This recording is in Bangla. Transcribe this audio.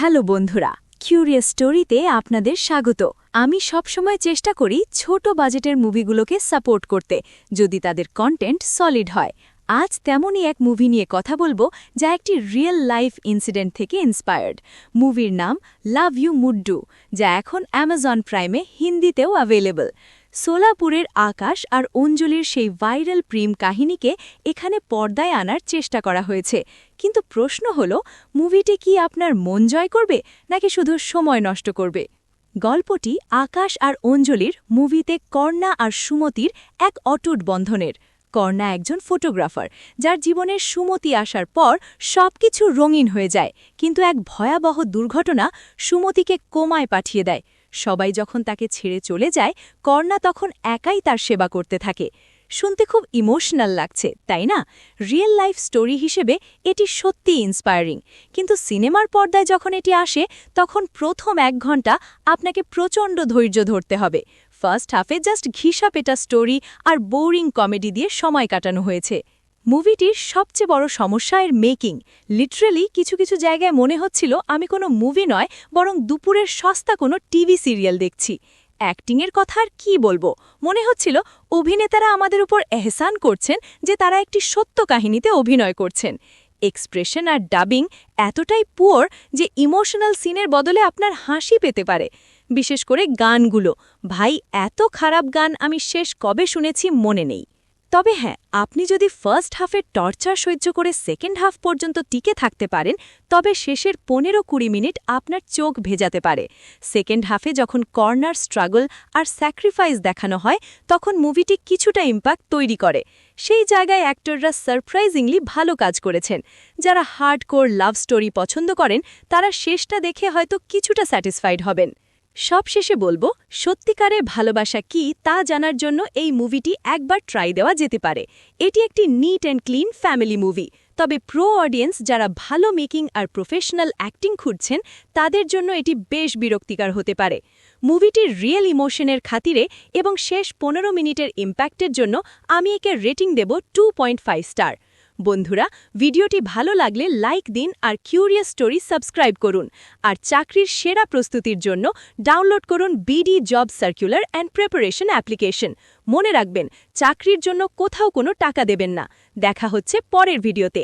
হ্যালো বন্ধুরা, কিউরিয়াস স্টোরিতে আপনাদের স্বাগত। আমি সবসময় চেষ্টা করি ছোট বাজেটের মুভিগুলোকে সাপোর্ট করতে, যদি তাদের কন্টেন্ট সলিড হয়। আজ তেমনই এক মুভি নিয়ে কথা বলবো, যা একটি রিয়েল লাইফ ইনসিডেন্ট থেকে ইন্সপায়ার্ড। মুভির নাম লাভ ইউ মুড্ডু, যা এখন অ্যামাজন প্রাইমে হিন্দিতেও অ্যাভেলেবল। সোলাপুরের আকাশ আর অঞ্জলির সেই ভাইরাল প্রেম কাহিনীকে এখানে পর্দায় আনার চেষ্টা করা হয়েছে, কিন্তু প্রশ্ন হল, মুভিটি কি আপনার মন জয় করবে নাকি শুধু সময় নষ্ট করবে? গল্পটি আকাশ আর অঞ্জলির, মুভিতে কর্ণা আর সুমতির এক অটুট বন্ধনের। কর্ণা একজন ফটোগ্রাফার, যার জীবনের সুমতি আসার পর সবকিছু রঙিন হয়ে যায়, কিন্তু এক ভয়াবহ দুর্ঘটনা সুমতিকে কোমায় পাঠিয়ে দেয়। সবাই যখন তাকে ছেড়ে চলে যায়, কর্ণা তখন একাই তার সেবা করতে থাকে। শুনতে খুব ইমোশনাল লাগছে, তাই না? রিয়েল লাইফ স্টোরি হিসেবে এটি সত্যিই ইন্সপায়ারিং, কিন্তু সিনেমার পর্দায় যখন এটি আসে, তখন প্রথম 1 ঘন্টা আপনাকে প্রচণ্ড ধৈর্য ধরতে হবে। ফার্স্ট হাফে জাস্ট ঘিসাপেটা স্টোরি আর বোরিং কমেডি দিয়ে সময় কাটানো হয়েছে। মুভিটির সবচেয়ে বড় সমস্যা এর মেকিং। লিটারালি কিছু কিছু জায়গায় মনে হচ্ছিল আমি কোনো মুভি নয়, বরং দুপুরের সস্তা কোনো টিভি সিরিয়াল দেখছি। অ্যাক্টিংয়ের কথা আর কী বলবো, মনে হচ্ছিল অভিনেতারা আমাদের উপর এহসান করছেন যে তারা একটি সত্য কাহিনীতে অভিনয় করছেন। এক্সপ্রেশন আর ডাবিং এতটাই পুয়ার যে ইমোশনাল সিনের বদলে আপনার হাসি পেতে পারে। বিশেষ করে গানগুলো, ভাই, এত খারাপ গান আমি শেষ কবে শুনেছি মনে নেই। তবে হ্যাঁ, আপনি যদি ফার্স্ট হাফের টর্চার সহ্য করে সেকেন্ড হাফ পর্যন্ত টিকে থাকতে পারেন, তবে শেষের 15-20 মিনিট আপনার চোখ ভেজাতে পারে। সেকেন্ড হাফে যখন কর্নার স্ট্রাগল আর স্যাক্রিফাইস দেখানো হয়, তখন মুভিটি কিছুটা ইম্প্যাক্ট তৈরি করে। সেই জায়গায় অ্যাক্টররা সারপ্রাইজিংলি ভালো কাজ করেছেন। যারা হার্ডকোর লাভ স্টোরি পছন্দ করেন, তারা শেষটা দেখে হয়তো কিছুটা স্যাটিসফাইড হবেন। সবশেষে বলবো, সত্যিকারের ভালোবাসা কি তা জানার জন্য এই মুভিটি একবার ট্রাই দেওয়া যেতে পারে। এটি একটি neat and clean family movie, তবে প্রো অডিয়েন্স যারা ভালো মেকিং আর প্রফেশনাল অ্যাক্টিং খুঁজছেন, তাদের জন্য এটি বেশ বিরক্তিকর হতে পারে। মুভিটির রিয়েল ইমোশনের খাতিরে এবং শেষ 15 মিনিটের ইম্প্যাক্টের জন্য আমি একে রেটিং দেব 2.5 স্টার। বন্ধুরা, ভিডিওটি ভালো লাগলে লাইক দিন আর কিউরিয়াস স্টোরি সাবস্ক্রাইব করুন। আর চাকরির সেরা প্রস্তুতির জন্য ডাউনলোড করুন BD job circular and preparation application. মনে রাখবেন, চাকরির জন্য কোথাও কোনো টাকা দেবেন না। দেখা হচ্ছে পরের ভিডিওতে।